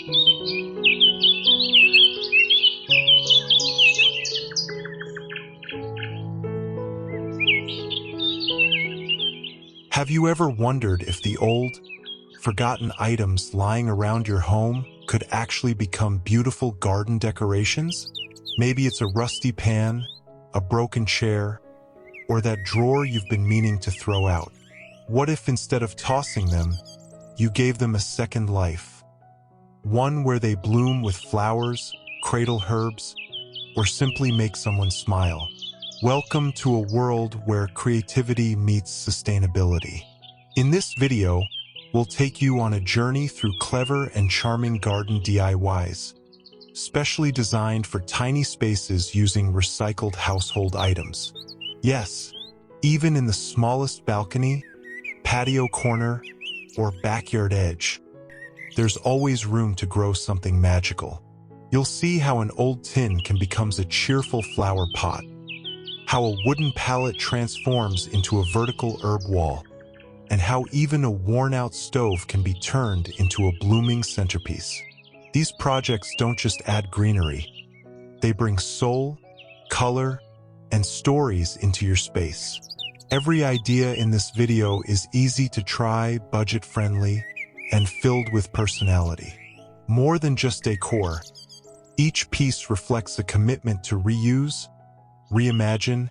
Have you ever wondered if the old, forgotten items lying around your home could actually become beautiful garden decorations? Maybe it's a rusty pan, a broken chair, or that drawer you've been meaning to throw out. What if instead of tossing them, you gave them a second life? One where they bloom with flowers, cradle herbs, or simply make someone smile. Welcome to a world where creativity meets sustainability. In this video, we'll take you on a journey through clever and charming garden DIYs, specially designed for tiny spaces using recycled household items. Yes, even in the smallest balcony, patio corner, or backyard edge, there's always room to grow something magical. You'll see how an old tin can become a cheerful flower pot, how a wooden pallet transforms into a vertical herb wall, and how even a worn-out stove can be turned into a blooming centerpiece. These projects don't just add greenery, they bring soul, color, and stories into your space. Every idea in this video is easy to try, budget-friendly, and filled with personality. More than just decor, each piece reflects a commitment to reuse, reimagine,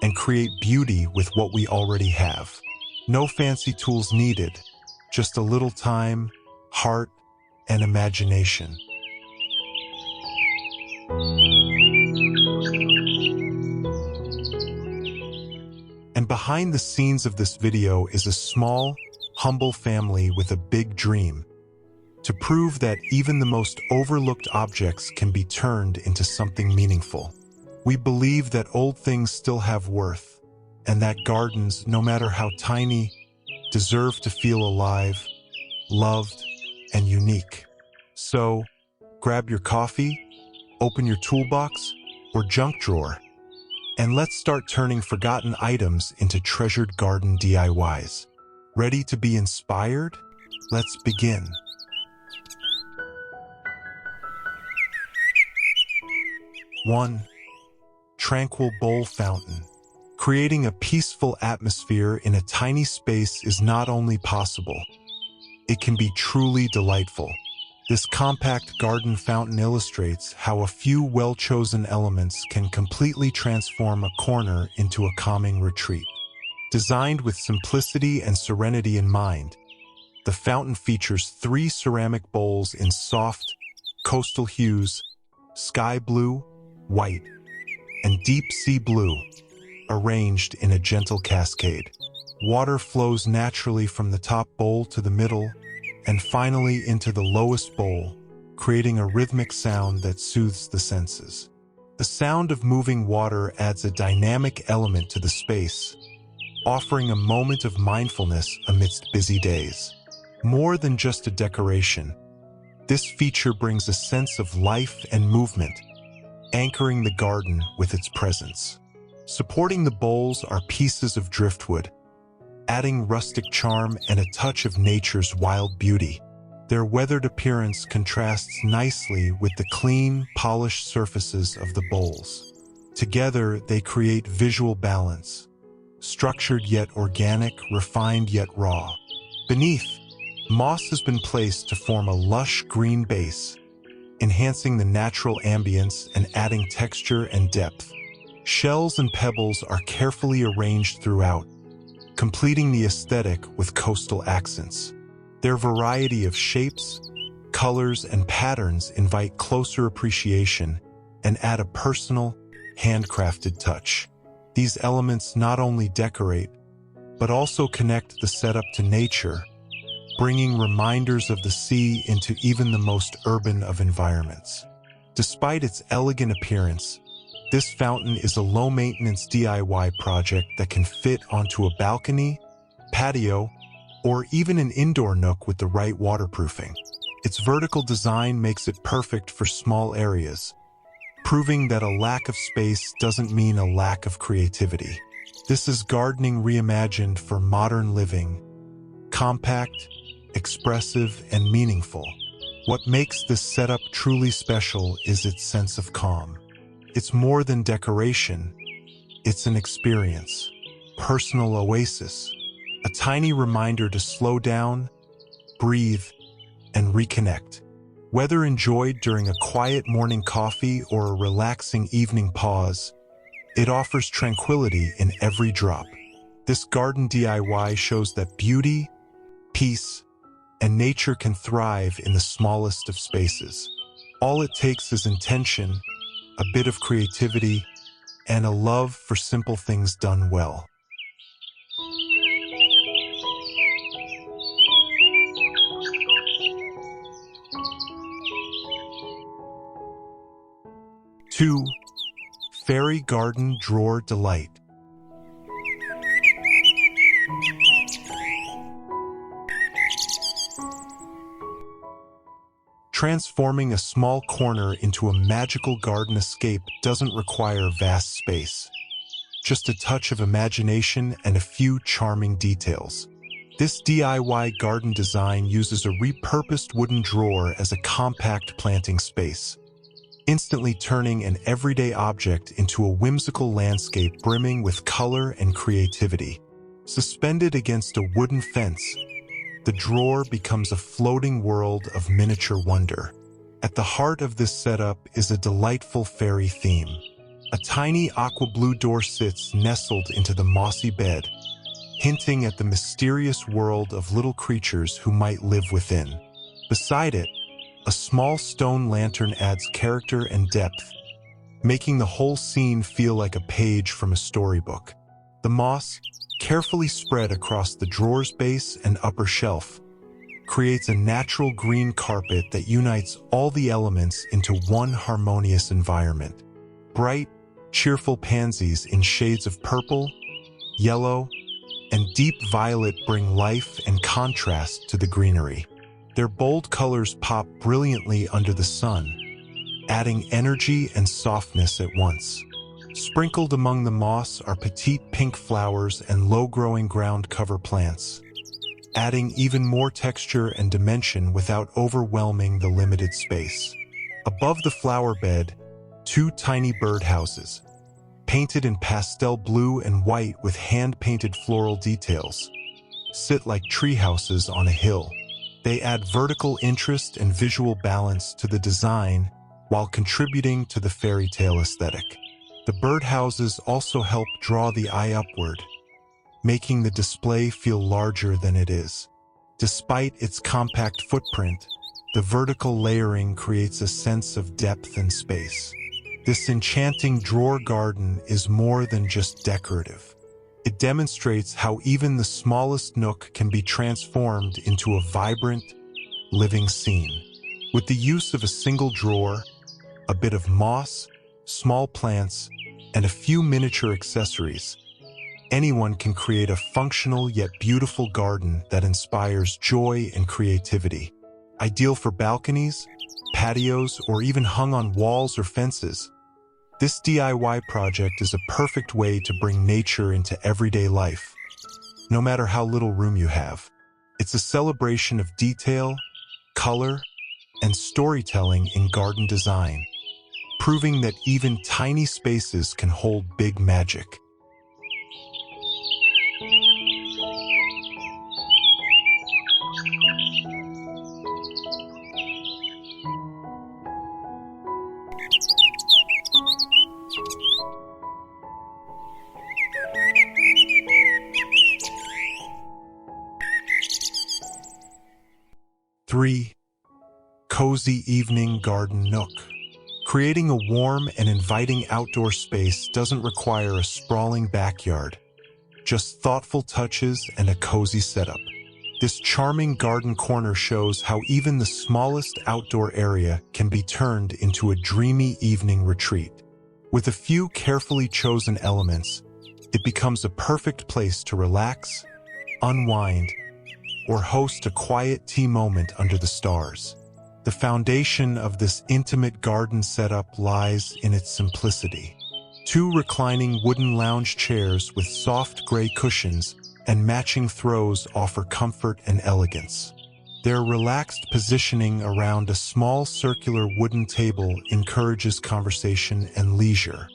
and create beauty with what we already have. No fancy tools needed, just a little time, heart, and imagination. And behind the scenes of this video is a small, humble family with a big dream, to prove that even the most overlooked objects can be turned into something meaningful. We believe that old things still have worth, and that gardens, no matter how tiny, deserve to feel alive, loved, and unique. So, grab your coffee, open your toolbox, or junk drawer, and let's start turning forgotten items into treasured garden DIYs. Ready to be inspired? Let's begin. One, Tranquil bowl fountain. Creating a peaceful atmosphere in a tiny space is not only possible, it can be truly delightful. This compact garden fountain illustrates how a few well-chosen elements can completely transform a corner into a calming retreat. Designed with simplicity and serenity in mind, the fountain features 3 ceramic bowls in soft, coastal hues, sky blue, white, and deep sea blue, arranged in a gentle cascade. Water flows naturally from the top bowl to the middle, and finally into the lowest bowl, creating a rhythmic sound that soothes the senses. The sound of moving water adds a dynamic element to the space, offering a moment of mindfulness amidst busy days. More than just a decoration, this feature brings a sense of life and movement, anchoring the garden with its presence. Supporting the bowls are pieces of driftwood, adding rustic charm and a touch of nature's wild beauty. Their weathered appearance contrasts nicely with the clean, polished surfaces of the bowls. Together, they create visual balance, structured yet organic, refined yet raw. Beneath, moss has been placed to form a lush green base, enhancing the natural ambience and adding texture and depth. Shells and pebbles are carefully arranged throughout, completing the aesthetic with coastal accents. Their variety of shapes, colors, and patterns invite closer appreciation and add a personal, handcrafted touch. These elements not only decorate, but also connect the setup to nature, bringing reminders of the sea into even the most urban of environments. Despite its elegant appearance, this fountain is a low-maintenance DIY project that can fit onto a balcony, patio, or even an indoor nook with the right waterproofing. Its vertical design makes it perfect for small areas, proving that a lack of space doesn't mean a lack of creativity. This is gardening reimagined for modern living, compact, expressive, and meaningful. What makes this setup truly special is its sense of calm. It's more than decoration, it's an experience, personal oasis, a tiny reminder to slow down, breathe, and reconnect. Whether enjoyed during a quiet morning coffee or a relaxing evening pause, it offers tranquility in every drop. This garden DIY shows that beauty, peace, and nature can thrive in the smallest of spaces. All it takes is intention, a bit of creativity, and a love for simple things done well. Two, Fairy Garden Drawer Delight. Transforming a small corner into a magical garden escape doesn't require vast space. Just a touch of imagination and a few charming details. This DIY garden design uses a repurposed wooden drawer as a compact planting space, instantly turning an everyday object into a whimsical landscape brimming with color and creativity. Suspended against a wooden fence, the drawer becomes a floating world of miniature wonder. At the heart of this setup is a delightful fairy theme. A tiny aqua blue door sits nestled into the mossy bed, hinting at the mysterious world of little creatures who might live within. Beside it, a small stone lantern adds character and depth, making the whole scene feel like a page from a storybook. The moss, carefully spread across the drawer's base and upper shelf, creates a natural green carpet that unites all the elements into one harmonious environment. Bright, cheerful pansies in shades of purple, yellow, and deep violet bring life and contrast to the greenery. Their bold colors pop brilliantly under the sun, adding energy and softness at once. Sprinkled among the moss are petite pink flowers and low-growing ground cover plants, adding even more texture and dimension without overwhelming the limited space. Above the flower bed, two tiny birdhouses, painted in pastel blue and white with hand-painted floral details, sit like treehouses on a hill. They add vertical interest and visual balance to the design while contributing to the fairy tale aesthetic. The birdhouses also help draw the eye upward, making the display feel larger than it is. Despite its compact footprint, the vertical layering creates a sense of depth and space. This enchanting drawer garden is more than just decorative. It demonstrates how even the smallest nook can be transformed into a vibrant, living scene. With the use of a single drawer, a bit of moss, small plants, and a few miniature accessories, anyone can create a functional yet beautiful garden that inspires joy and creativity. Ideal for balconies, patios, or even hung on walls or fences, this DIY project is a perfect way to bring nature into everyday life, no matter how little room you have. It's a celebration of detail, color, and storytelling in garden design, proving that even tiny spaces can hold big magic. Three, Cozy Evening Garden Nook. Creating a warm and inviting outdoor space doesn't require a sprawling backyard, just thoughtful touches and a cozy setup. This charming garden corner shows how even the smallest outdoor area can be turned into a dreamy evening retreat. With a few carefully chosen elements, it becomes a perfect place to relax, unwind, or host a quiet tea moment under the stars. The foundation of this intimate garden setup lies in its simplicity. Two reclining wooden lounge chairs with soft gray cushions and matching throws offer comfort and elegance. Their relaxed positioning around a small circular wooden table encourages conversation and leisure.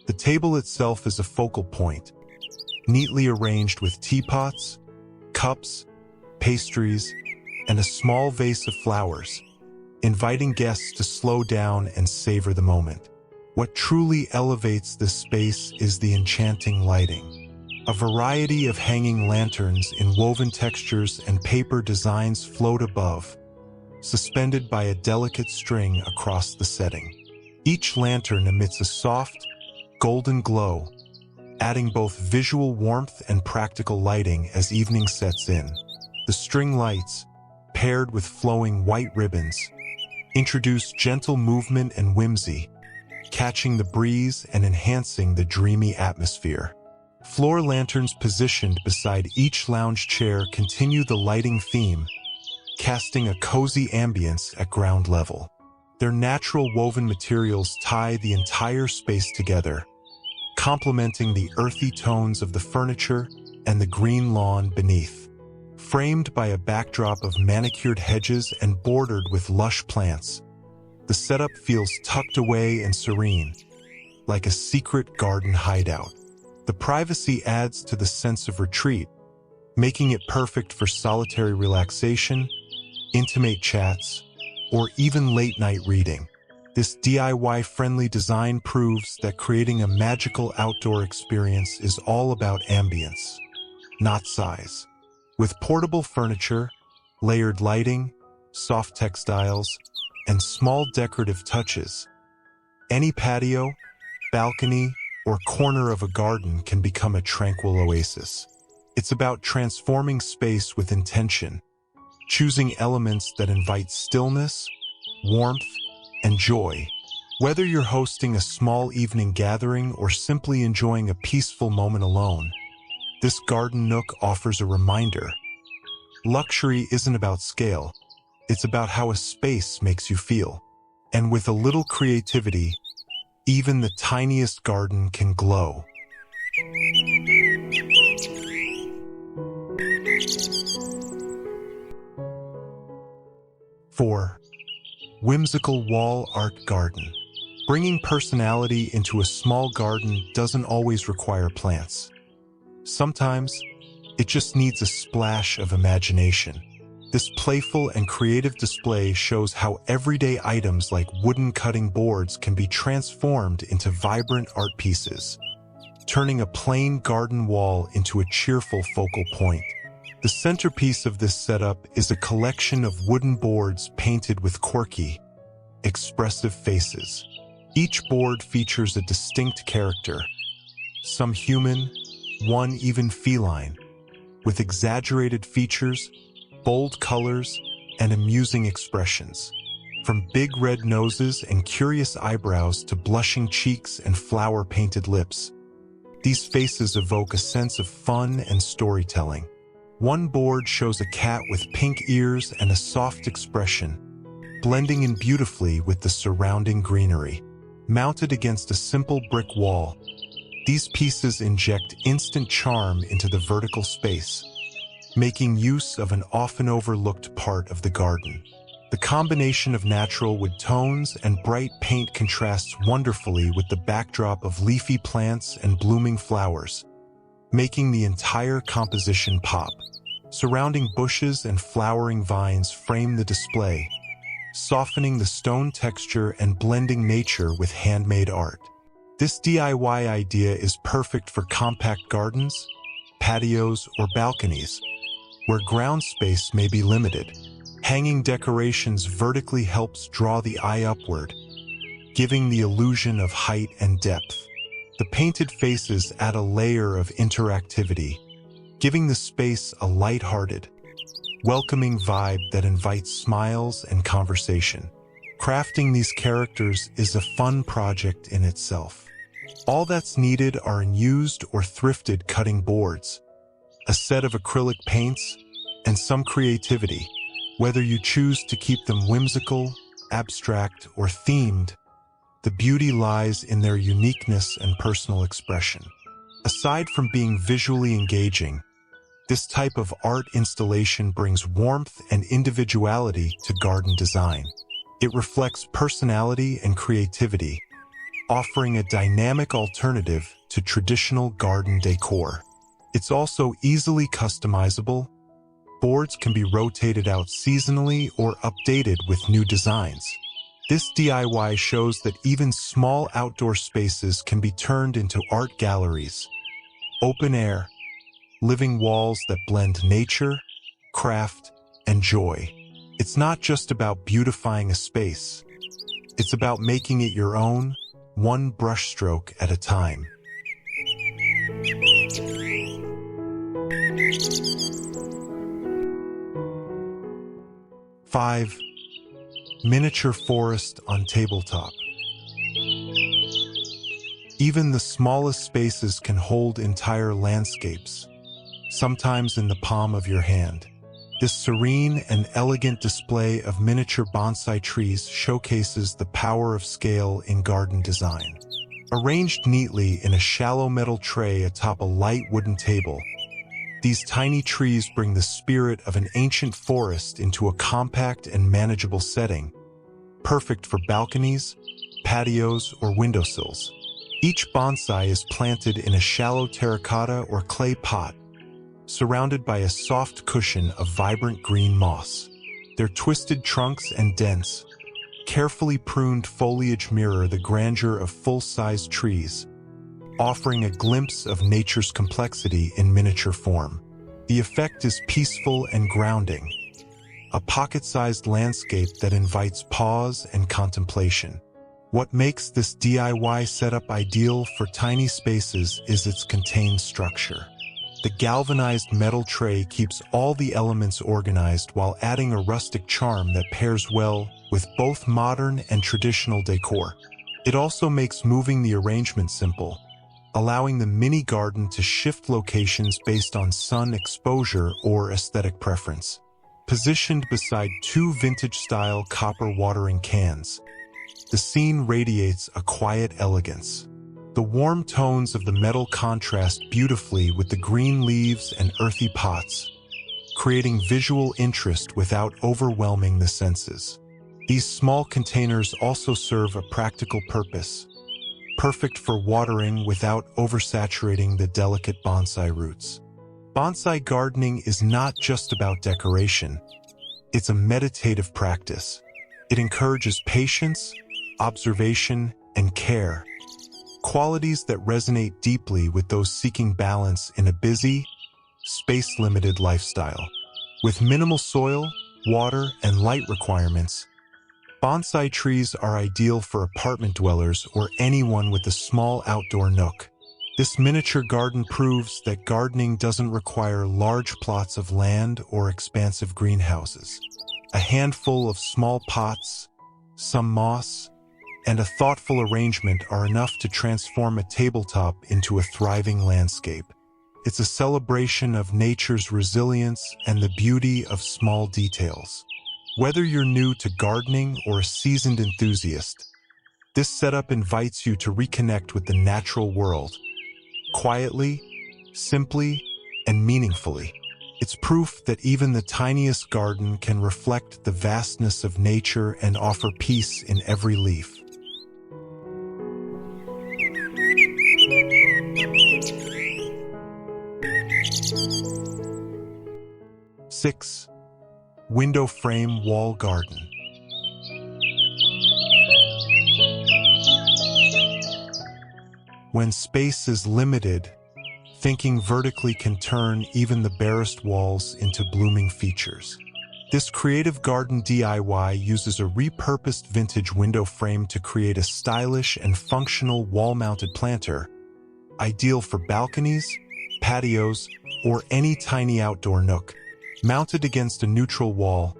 The table itself is a focal point, neatly arranged with teapots, cups, pastries, and a small vase of flowers, inviting guests to slow down and savor the moment. What truly elevates this space is the enchanting lighting. A variety of hanging lanterns in woven textures and paper designs float above, suspended by a delicate string across the setting. Each lantern emits a soft, golden glow, adding both visual warmth and practical lighting as evening sets in. The string lights, paired with flowing white ribbons, introduce gentle movement and whimsy, catching the breeze and enhancing the dreamy atmosphere. Floor lanterns positioned beside each lounge chair continue the lighting theme, casting a cozy ambience at ground level. Their natural woven materials tie the entire space together, complementing the earthy tones of the furniture and the green lawn beneath. Framed by a backdrop of manicured hedges and bordered with lush plants, the setup feels tucked away and serene, like a secret garden hideout. The privacy adds to the sense of retreat, making it perfect for solitary relaxation, intimate chats, or even late-night reading. This DIY-friendly design proves that creating a magical outdoor experience is all about ambience, not size. With portable furniture, layered lighting, soft textiles, and small decorative touches, any patio, balcony, or corner of a garden can become a tranquil oasis. It's about transforming space with intention, choosing elements that invite stillness, warmth, and joy. Whether you're hosting a small evening gathering or simply enjoying a peaceful moment alone, this garden nook offers a reminder. Luxury isn't about scale, it's about how a space makes you feel. And with a little creativity, even the tiniest garden can glow. Four, whimsical wall art garden. Bringing personality into a small garden doesn't always require plants. Sometimes, it just needs a splash of imagination. This playful and creative display shows how everyday items like wooden cutting boards can be transformed into vibrant art pieces, turning a plain garden wall into a cheerful focal point. The centerpiece of this setup is a collection of wooden boards painted with quirky, expressive faces. Each board features a distinct character, some human, one even feline, with exaggerated features, bold colors, and amusing expressions. From big red noses and curious eyebrows to blushing cheeks and flower-painted lips, these faces evoke a sense of fun and storytelling. One board shows a cat with pink ears and a soft expression, blending in beautifully with the surrounding greenery. Mounted against a simple brick wall, these pieces inject instant charm into the vertical space, making use of an often overlooked part of the garden. The combination of natural wood tones and bright paint contrasts wonderfully with the backdrop of leafy plants and blooming flowers, making the entire composition pop. Surrounding bushes and flowering vines frame the display, softening the stone texture and blending nature with handmade art. This DIY idea is perfect for compact gardens, patios, or balconies, where ground space may be limited. Hanging decorations vertically helps draw the eye upward, giving the illusion of height and depth. The painted faces add a layer of interactivity, giving the space a light-hearted, welcoming vibe that invites smiles and conversation. Crafting these characters is a fun project in itself. All that's needed are unused or thrifted cutting boards, a set of acrylic paints, and some creativity. Whether you choose to keep them whimsical, abstract, or themed, the beauty lies in their uniqueness and personal expression. Aside from being visually engaging, This type of art installation brings warmth and individuality to garden design. It reflects personality and creativity, offering a dynamic alternative to traditional garden decor. It's also easily customizable. Boards can be rotated out seasonally or updated with new designs. This DIY shows that even small outdoor spaces can be turned into art galleries. Open air, living walls that blend nature, craft, and joy. It's not just about beautifying a space. It's about making it your own, one brushstroke at a time. Five, miniature forest on tabletop. Even the smallest spaces can hold entire landscapes, sometimes in the palm of your hand. This serene and elegant display of miniature bonsai trees showcases the power of scale in garden design. Arranged neatly in a shallow metal tray atop a light wooden table, these tiny trees bring the spirit of an ancient forest into a compact and manageable setting, perfect for balconies, patios, or windowsills. Each bonsai is planted in a shallow terracotta or clay pot, surrounded by a soft cushion of vibrant green moss. Their twisted trunks and dense, carefully pruned foliage mirror the grandeur of full-sized trees, offering a glimpse of nature's complexity in miniature form. The effect is peaceful and grounding, a pocket-sized landscape that invites pause and contemplation. What makes this DIY setup ideal for tiny spaces is its contained structure. The galvanized metal tray keeps all the elements organized while adding a rustic charm that pairs well with both modern and traditional decor. It also makes moving the arrangement simple, allowing the mini garden to shift locations based on sun exposure or aesthetic preference. Positioned beside two vintage-style copper watering cans, the scene radiates a quiet elegance. The warm tones of the metal contrast beautifully with the green leaves and earthy pots, creating visual interest without overwhelming the senses. These small containers also serve a practical purpose, perfect for watering without oversaturating the delicate bonsai roots. Bonsai gardening is not just about decoration. It's a meditative practice. It encourages patience, observation, and care, qualities that resonate deeply with those seeking balance in a busy, space-limited lifestyle. With minimal soil, water, and light requirements, bonsai trees are ideal for apartment dwellers or anyone with a small outdoor nook. This miniature garden proves that gardening doesn't require large plots of land or expansive greenhouses. A handful of small pots, some moss, and a thoughtful arrangement are enough to transform a tabletop into a thriving landscape. It's a celebration of nature's resilience and the beauty of small details. Whether you're new to gardening or a seasoned enthusiast, this setup invites you to reconnect with the natural world, quietly, simply, and meaningfully. It's proof that even the tiniest garden can reflect the vastness of nature and offer peace in every leaf. Six, window frame wall garden. When space is limited, thinking vertically can turn even the barest walls into blooming features. This creative garden DIY uses a repurposed vintage window frame to create a stylish and functional wall-mounted planter, ideal for balconies, patios, or any tiny outdoor nook. Mounted against a neutral wall,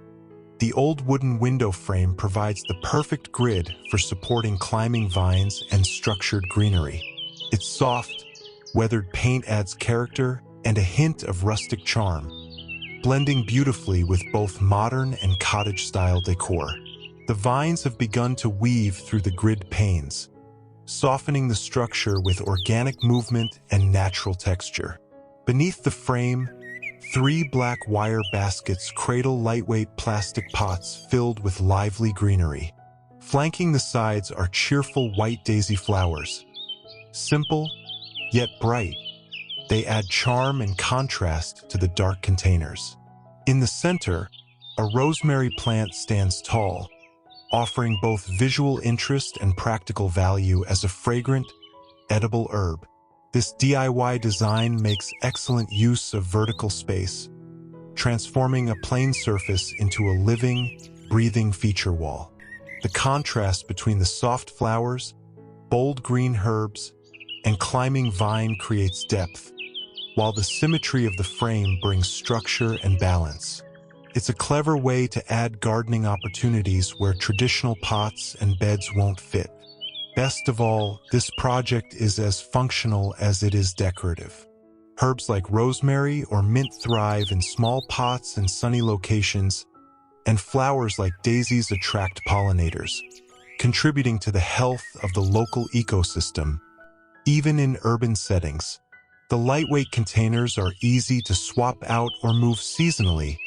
the old wooden window frame provides the perfect grid for supporting climbing vines and structured greenery. Its soft, weathered paint adds character and a hint of rustic charm, blending beautifully with both modern and cottage-style decor. The vines have begun to weave through the grid panes, softening the structure with organic movement and natural texture. Beneath the frame, 3 black wire baskets cradle lightweight plastic pots filled with lively greenery. Flanking the sides are cheerful white daisy flowers. Simple, yet bright, they add charm and contrast to the dark containers. In the center, a rosemary plant stands tall, offering both visual interest and practical value as a fragrant, edible herb. This DIY design makes excellent use of vertical space, transforming a plain surface into a living, breathing feature wall. The contrast between the soft flowers, bold green herbs, and climbing vine creates depth, while the symmetry of the frame brings structure and balance. It's a clever way to add gardening opportunities where traditional pots and beds won't fit. Best of all, this project is as functional as it is decorative. Herbs like rosemary or mint thrive in small pots and sunny locations, and flowers like daisies attract pollinators, contributing to the health of the local ecosystem. Even in urban settings, the lightweight containers are easy to swap out or move seasonally,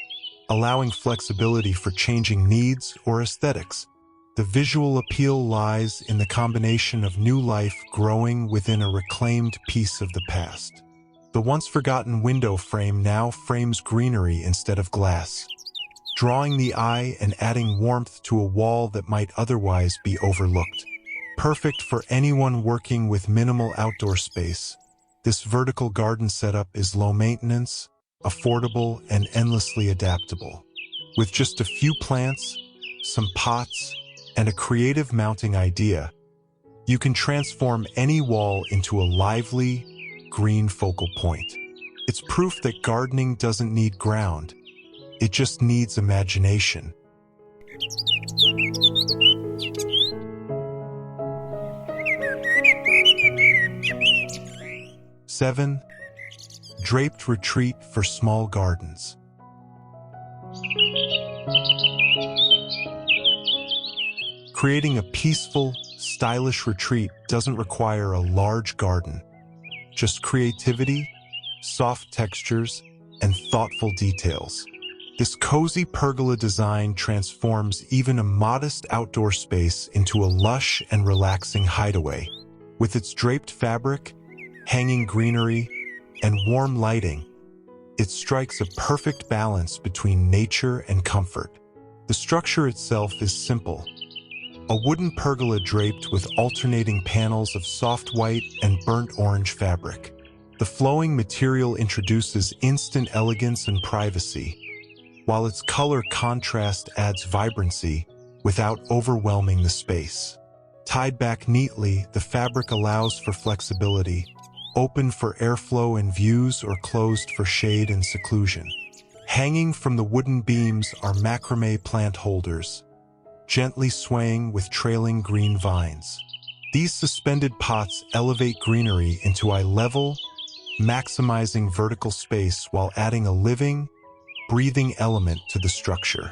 allowing flexibility for changing needs or aesthetics. The visual appeal lies in the combination of new life growing within a reclaimed piece of the past. The once-forgotten window frame now frames greenery instead of glass, drawing the eye and adding warmth to a wall that might otherwise be overlooked. Perfect for anyone working with minimal outdoor space, this vertical garden setup is low maintenance, affordable, and endlessly adaptable. With just a few plants, some pots, and a creative mounting idea, you can transform any wall into a lively, green focal point. It's proof that gardening doesn't need ground, it just needs imagination. Seven, Draped retreat for small gardens. Creating a peaceful, stylish retreat doesn't require a large garden. Just creativity, soft textures, and thoughtful details. This cozy pergola design transforms even a modest outdoor space into a lush and relaxing hideaway. With its draped fabric, hanging greenery, and warm lighting, it strikes a perfect balance between nature and comfort. The structure itself is simple. A wooden pergola draped with alternating panels of soft white and burnt orange fabric. The flowing material introduces instant elegance and privacy, while its color contrast adds vibrancy without overwhelming the space. Tied back neatly, the fabric allows for flexibility, open for airflow and views or closed for shade and seclusion. Hanging from the wooden beams are macrame plant holders, gently swaying with trailing green vines. These suspended pots elevate greenery into eye level, maximizing vertical space while adding a living, breathing element to the structure.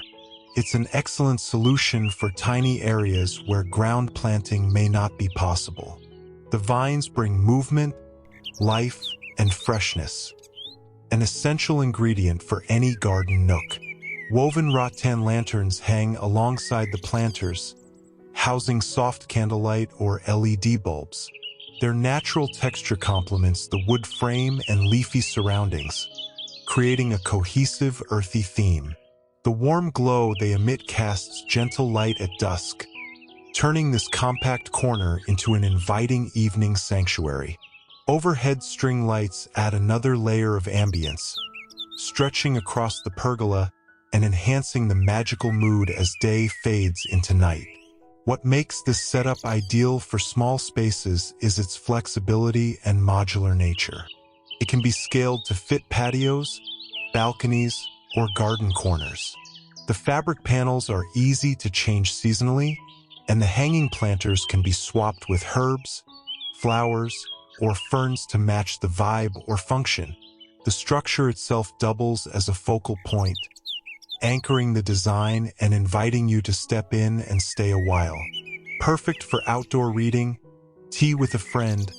It's an excellent solution for tiny areas where ground planting may not be possible. The vines bring movement, life, and freshness, an essential ingredient for any garden nook. Woven rattan lanterns hang alongside the planters, housing soft candlelight or LED bulbs. Their natural texture complements the wood frame and leafy surroundings, creating a cohesive, earthy theme. The warm glow they emit casts gentle light at dusk, turning this compact corner into an inviting evening sanctuary. Overhead string lights add another layer of ambience, stretching across the pergola and enhancing the magical mood as day fades into night. What makes this setup ideal for small spaces is its flexibility and modular nature. It can be scaled to fit patios, balconies, or garden corners. The fabric panels are easy to change seasonally, and the hanging planters can be swapped with herbs, flowers, or ferns to match the vibe or function. The structure itself doubles as a focal point, anchoring the design and inviting you to step in and stay a while. Perfect for outdoor reading, tea with a friend,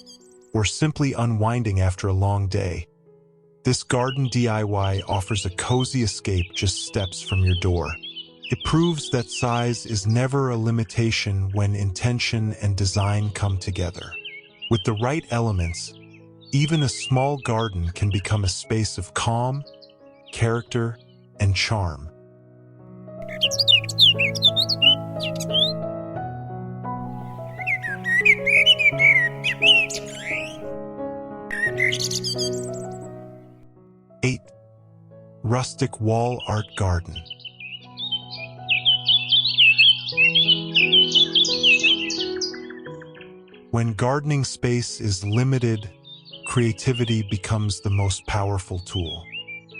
or simply unwinding after a long day. This garden DIY offers a cozy escape just steps from your door. It proves that size is never a limitation when intention and design come together. With the right elements, even a small garden can become a space of calm, character, and charm. Eight, rustic wall art garden. When gardening space is limited, creativity becomes the most powerful tool.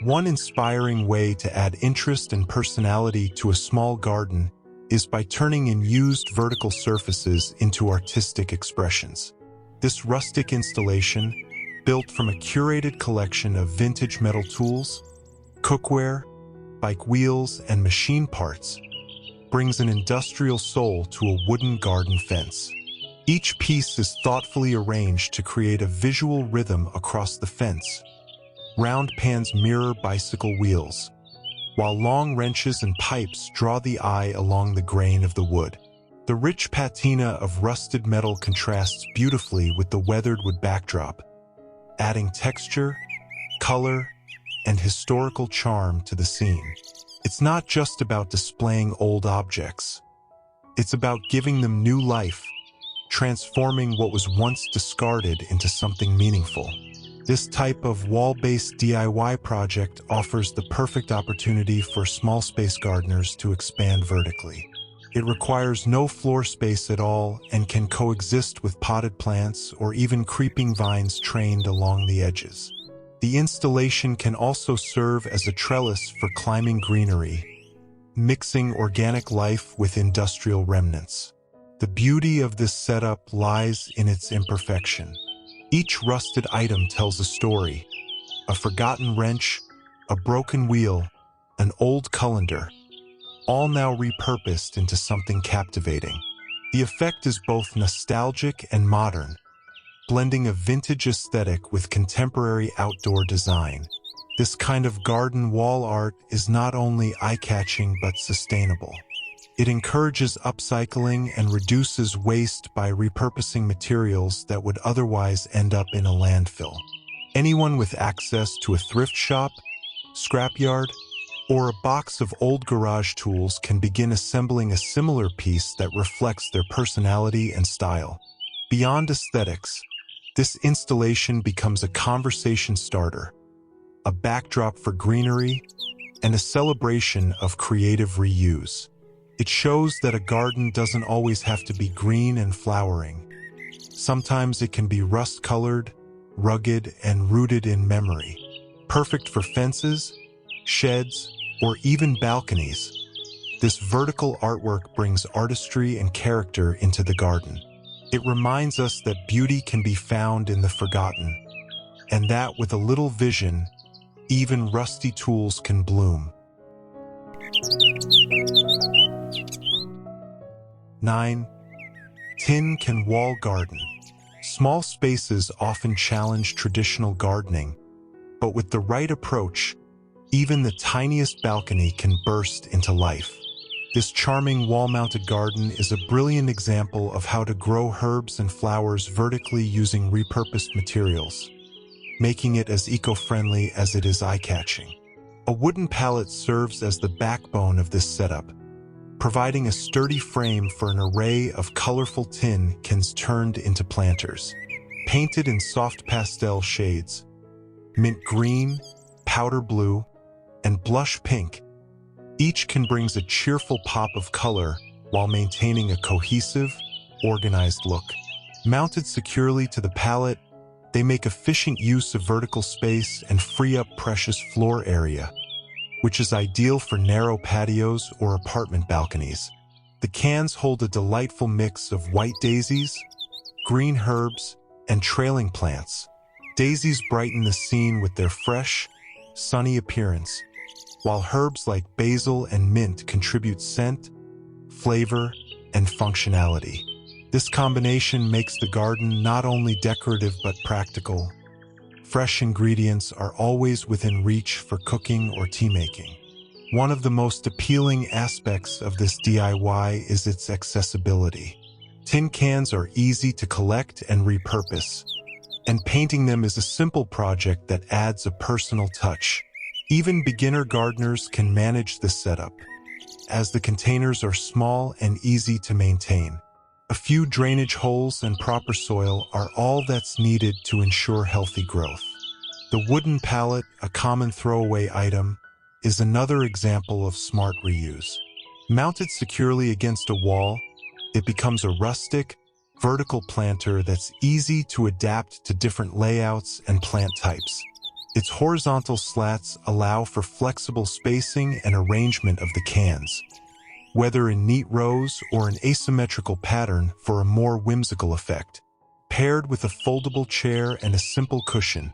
One inspiring way to add interest and personality to a small garden is by turning used vertical surfaces into artistic expressions. This rustic installation, built from a curated collection of vintage metal tools, cookware, bike wheels, and machine parts, brings an industrial soul to a wooden garden fence. Each piece is thoughtfully arranged to create a visual rhythm across the fence. Round pans mirror bicycle wheels, while long wrenches and pipes draw the eye along the grain of the wood. The rich patina of rusted metal contrasts beautifully with the weathered wood backdrop, adding texture, color, and historical charm to the scene. It's not just about displaying old objects. It's about giving them new life, transforming what was once discarded into something meaningful. This type of wall-based DIY project offers the perfect opportunity for small space gardeners to expand vertically. It requires no floor space at all and can coexist with potted plants or even creeping vines trained along the edges. The installation can also serve as a trellis for climbing greenery, mixing organic life with industrial remnants. The beauty of this setup lies in its imperfection. Each rusted item tells a story: a forgotten wrench, a broken wheel, an old colander, all now repurposed into something captivating. The effect is both nostalgic and modern, blending a vintage aesthetic with contemporary outdoor design. This kind of garden wall art is not only eye-catching but sustainable. It encourages upcycling and reduces waste by repurposing materials that would otherwise end up in a landfill. Anyone with access to a thrift shop, scrapyard, or a box of old garage tools can begin assembling a similar piece that reflects their personality and style. Beyond aesthetics, this installation becomes a conversation starter, a backdrop for greenery, and a celebration of creative reuse. It shows that a garden doesn't always have to be green and flowering. Sometimes it can be rust-colored, rugged, and rooted in memory. Perfect for fences, sheds, or even balconies. This vertical artwork brings artistry and character into the garden. It reminds us that beauty can be found in the forgotten, and that with a little vision, even rusty tools can bloom. 9. Tin can wall garden. Small spaces often challenge traditional gardening, but with the right approach, even the tiniest balcony can burst into life. This charming wall-mounted garden is a brilliant example of how to grow herbs and flowers vertically using repurposed materials, making it as eco-friendly as it is eye-catching. A wooden pallet serves as the backbone of this setup, providing a sturdy frame for an array of colorful tin cans turned into planters. Painted in soft pastel shades, mint green, powder blue, and blush pink, each can brings a cheerful pop of color while maintaining a cohesive, organized look. Mounted securely to the pallet, they make efficient use of vertical space and free up precious floor area, which is ideal for narrow patios or apartment balconies. The cans hold a delightful mix of white daisies, green herbs, and trailing plants. Daisies brighten the scene with their fresh, sunny appearance, while herbs like basil and mint contribute scent, flavor, and functionality. This combination makes the garden not only decorative but practical, fresh ingredients are always within reach for cooking or tea making. One of the most appealing aspects of this DIY is its accessibility. Tin cans are easy to collect and repurpose, and painting them is a simple project that adds a personal touch. Even beginner gardeners can manage this setup, as the containers are small and easy to maintain. A few drainage holes and proper soil are all that's needed to ensure healthy growth. The wooden pallet, a common throwaway item, is another example of smart reuse. Mounted securely against a wall, it becomes a rustic, vertical planter that's easy to adapt to different layouts and plant types. Its horizontal slats allow for flexible spacing and arrangement of the cans, whether in neat rows or an asymmetrical pattern for a more whimsical effect. Paired with a foldable chair and a simple cushion,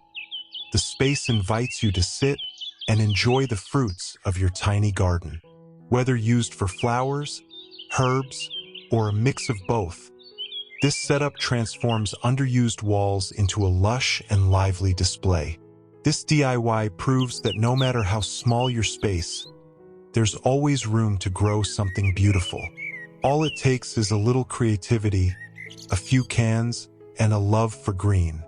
the space invites you to sit and enjoy the fruits of your tiny garden. Whether used for flowers, herbs, or a mix of both, this setup transforms underused walls into a lush and lively display. This DIY proves that no matter how small your space, there's always room to grow something beautiful. All it takes is a little creativity, a few cans, and a love for green.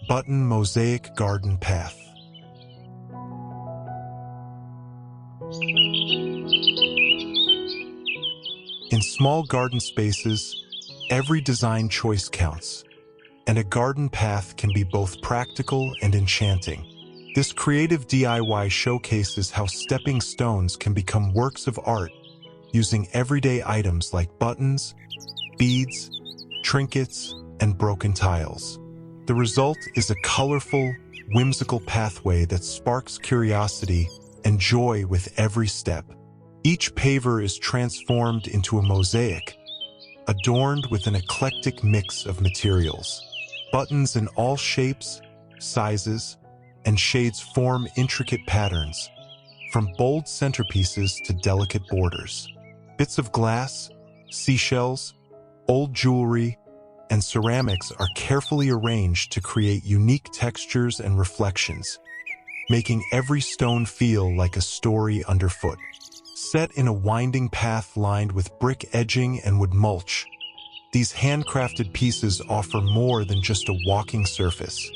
Button Mosaic Garden Path. In small garden spaces, every design choice counts, and a garden path can be both practical and enchanting. This creative DIY showcases how stepping stones can become works of art using everyday items like buttons, beads, trinkets, and broken tiles. The result is a colorful, whimsical pathway that sparks curiosity and joy with every step. Each paver is transformed into a mosaic, adorned with an eclectic mix of materials. Buttons in all shapes, sizes, and shades form intricate patterns, from bold centerpieces to delicate borders. Bits of glass, seashells, old jewelry, and ceramics are carefully arranged to create unique textures and reflections, making every stone feel like a story underfoot. Set in a winding path lined with brick edging and wood mulch, these handcrafted pieces offer more than just a walking surface.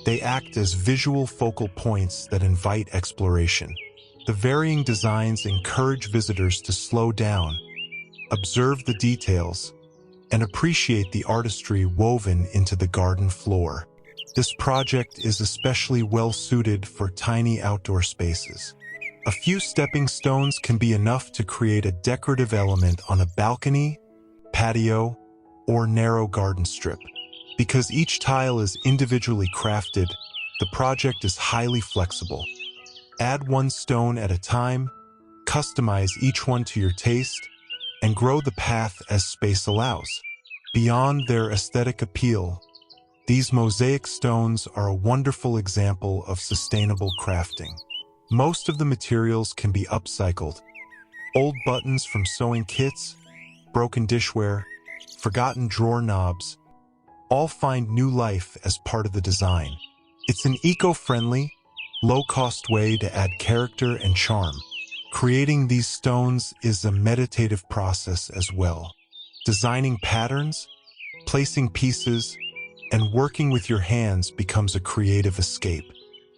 They act as visual focal points that invite exploration. The varying designs encourage visitors to slow down, observe the details, and appreciate the artistry woven into the garden floor. This project is especially well suited for tiny outdoor spaces. A few stepping stones can be enough to create a decorative element on a balcony, patio, or narrow garden strip. Because each tile is individually crafted, the project is highly flexible. Add one stone at a time, customize each one to your taste, and grow the path as space allows. Beyond their aesthetic appeal, these mosaic stones are a wonderful example of sustainable crafting. Most of the materials can be upcycled. Old buttons from sewing kits, broken dishware, forgotten drawer knobs, all find new life as part of the design. It's an eco-friendly, low-cost way to add character and charm. Creating these stones is a meditative process as well. Designing patterns, placing pieces, and working with your hands becomes a creative escape.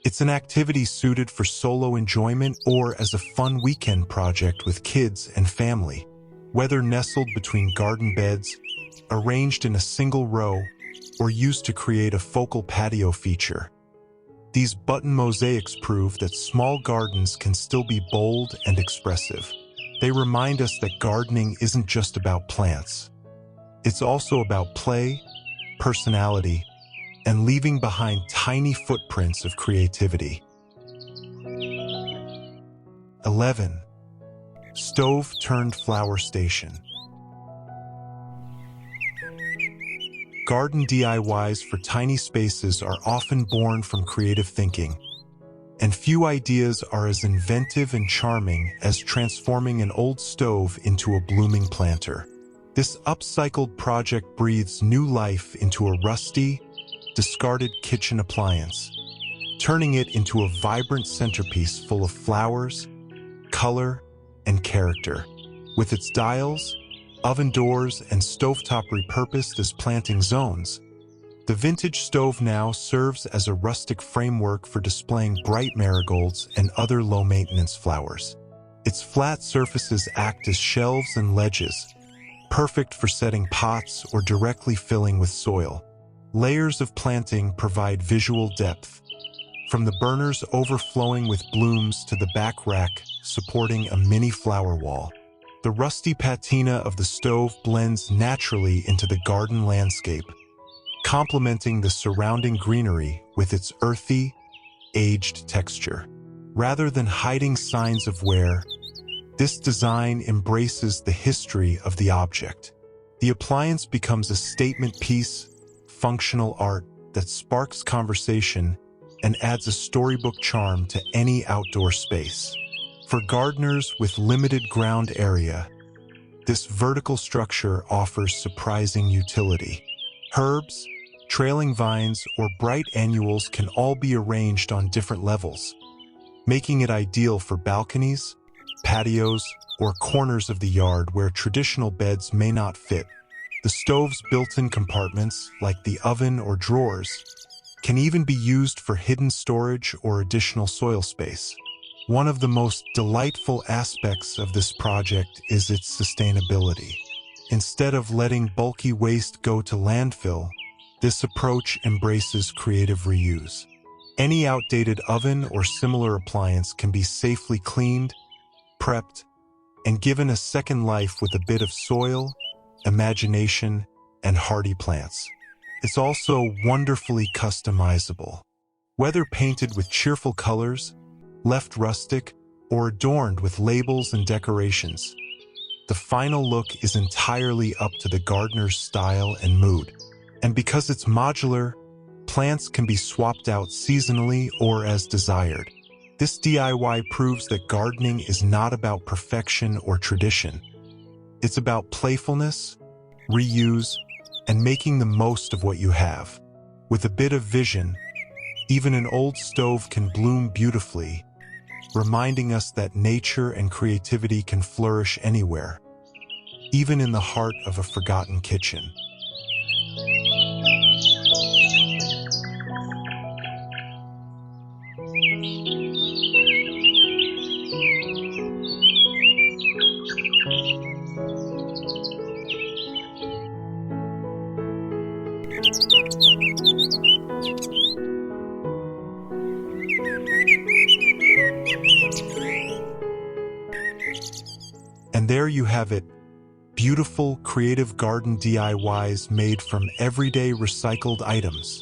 It's an activity suited for solo enjoyment or as a fun weekend project with kids and family. Whether nestled between garden beds, arranged in a single row, or used to create a focal patio feature, these button mosaics prove that small gardens can still be bold and expressive. They remind us that gardening isn't just about plants. It's also about play, personality, and leaving behind tiny footprints of creativity. 11. Stove-turned flower station. garden DIYs for tiny spaces are often born from creative thinking, and few ideas are as inventive and charming as transforming an old stove into a blooming planter. This upcycled project breathes new life into a rusty, discarded kitchen appliance, turning it into a vibrant centerpiece full of flowers, color, and character. With its dials, oven doors, and stovetop repurposed as planting zones, the vintage stove now serves as a rustic framework for displaying bright marigolds and other low-maintenance flowers. Its flat surfaces act as shelves and ledges, perfect for setting pots or directly filling with soil. Layers of planting provide visual depth, from the burners overflowing with blooms to the back rack supporting a mini flower wall. The rusty patina of the stove blends naturally into the garden landscape, complementing the surrounding greenery with its earthy, aged texture. Rather than hiding signs of wear, this design embraces the history of the object. The appliance becomes a statement piece, functional art that sparks conversation and adds a storybook charm to any outdoor space. For gardeners with limited ground area, this vertical structure offers surprising utility. Herbs, trailing vines, or bright annuals can all be arranged on different levels, making it ideal for balconies, patios, or corners of the yard where traditional beds may not fit. The stove's built-in compartments, like the oven or drawers, can even be used for hidden storage or additional soil space. One of the most delightful aspects of this project is its sustainability. Instead of letting bulky waste go to landfill, this approach embraces creative reuse. Any outdated oven or similar appliance can be safely cleaned, prepped, and given a second life with a bit of soil, imagination, and hardy plants. It's also wonderfully customizable. Whether painted with cheerful colors, left rustic, or adorned with labels and decorations, the final look is entirely up to the gardener's style and mood. And because it's modular, plants can be swapped out seasonally or as desired. This DIY proves that gardening is not about perfection or tradition. It's about playfulness, reuse, and making the most of what you have. With a bit of vision, even an old stove can bloom beautifully, reminding us that nature and creativity can flourish anywhere, even in the heart of a forgotten kitchen. And there you have it, beautiful, creative garden DIYs made from everyday recycled items.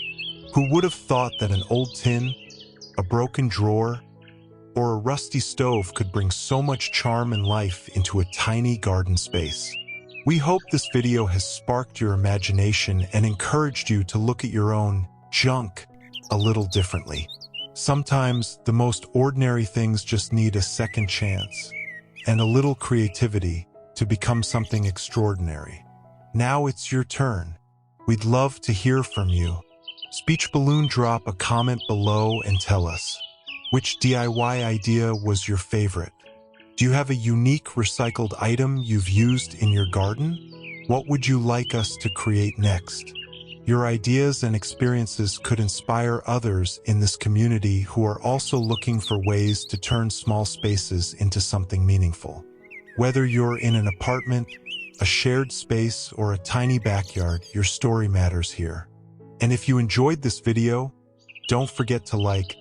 Who would have thought that an old tin, a broken drawer, or a rusty stove could bring so much charm and life into a tiny garden space? We hope this video has sparked your imagination and encouraged you to look at your own junk a little differently. Sometimes the most ordinary things just need a second chance and a little creativity to become something extraordinary. Now it's your turn. We'd love to hear from you. Speech Balloon, drop a comment below and tell us, which DIY idea was your favorite? Do you have a unique recycled item you've used in your garden? What would you like us to create next? Your ideas and experiences could inspire others in this community who are also looking for ways to turn small spaces into something meaningful. Whether you're in an apartment, a shared space, or a tiny backyard, your story matters here. And if you enjoyed this video, don't forget to like,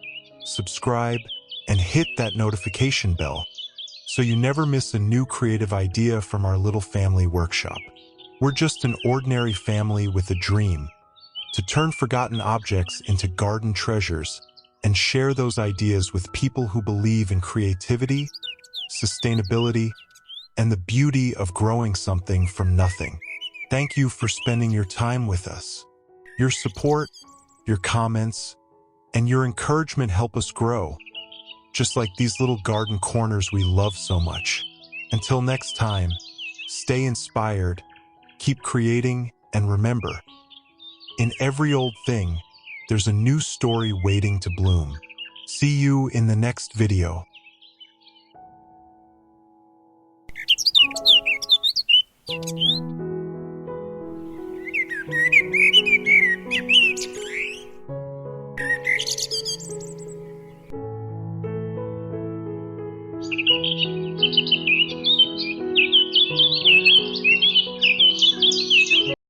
subscribe, and hit that notification bell so you never miss a new creative idea from our little family workshop. We're just an ordinary family with a dream to turn forgotten objects into garden treasures and share those ideas with people who believe in creativity, sustainability, and the beauty of growing something from nothing. Thank you for spending your time with us. Your support, your comments, and your encouragement help us grow, just like these little garden corners we love so much. Until next time, stay inspired, keep creating, and remember, in every old thing, there's a new story waiting to bloom. See you in the next video.